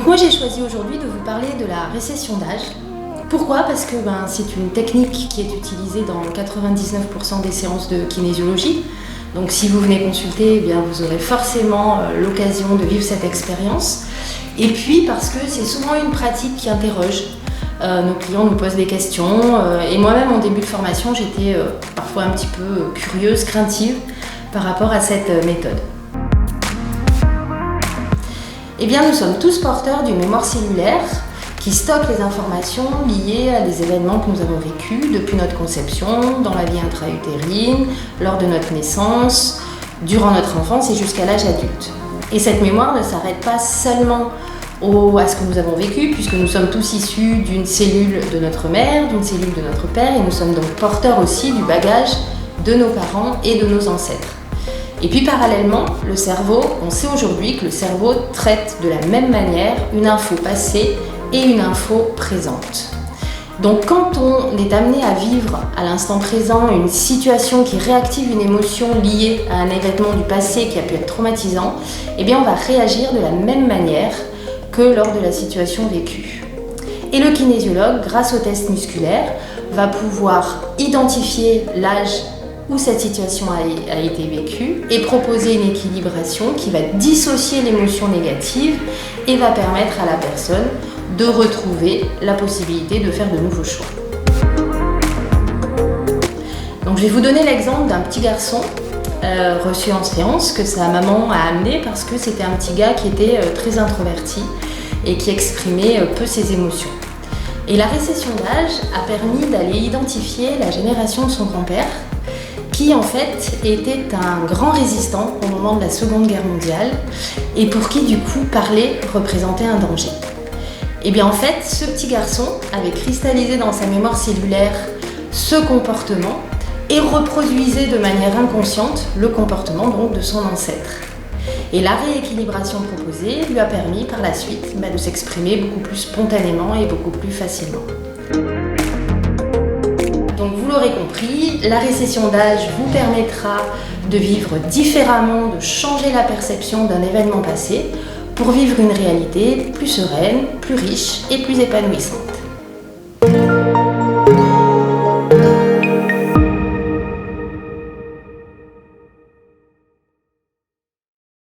moi j'ai choisi aujourd'hui de vous parler de la récession d'âge. Pourquoi ? Parce que c'est une technique qui est utilisée dans 99% des séances de kinésiologie. Donc si vous venez consulter, vous aurez forcément l'occasion de vivre cette expérience. Et puis parce que c'est souvent une pratique qui interroge. Nos clients nous posent des questions et moi-même en début de formation j'étais parfois un petit peu curieuse, craintive par rapport à cette méthode. Nous sommes tous porteurs d'une mémoire cellulaire qui stocke les informations liées à des événements que nous avons vécus depuis notre conception, dans la vie intra-utérine, lors de notre naissance, durant notre enfance et jusqu'à l'âge adulte. Et cette mémoire ne s'arrête pas seulement à ce que nous avons vécu, puisque nous sommes tous issus d'une cellule de notre mère, d'une cellule de notre père, et nous sommes donc porteurs aussi du bagage de nos parents et de nos ancêtres. Et puis parallèlement, le cerveau, on sait aujourd'hui que le cerveau traite de la même manière une info passée et une info présente. Donc quand on est amené à vivre à l'instant présent une situation qui réactive une émotion liée à un événement du passé qui a pu être traumatisant, on va réagir de la même manière que lors de la situation vécue. Et le kinésiologue, grâce au test musculaire, va pouvoir identifier l'âge où cette situation a été vécue et proposer une équilibration qui va dissocier l'émotion négative et va permettre à la personne de retrouver la possibilité de faire de nouveaux choix. Donc je vais vous donner l'exemple d'un petit garçon reçu en séance que sa maman a amené parce que c'était un petit gars qui était très introverti et qui exprimait peu ses émotions. Et la récession d'âge a permis d'aller identifier la génération de son grand-père qui en fait était un grand résistant au moment de la Seconde Guerre mondiale et pour qui du coup parler représentait un danger. En fait, ce petit garçon avait cristallisé dans sa mémoire cellulaire ce comportement et reproduisait de manière inconsciente le comportement donc de son ancêtre. Et la rééquilibration proposée lui a permis par la suite de s'exprimer beaucoup plus spontanément et beaucoup plus facilement. Donc vous l'aurez compris, la récession d'âge vous permettra de vivre différemment, de changer la perception d'un événement passé pour vivre une réalité plus sereine, plus riche et plus épanouissante.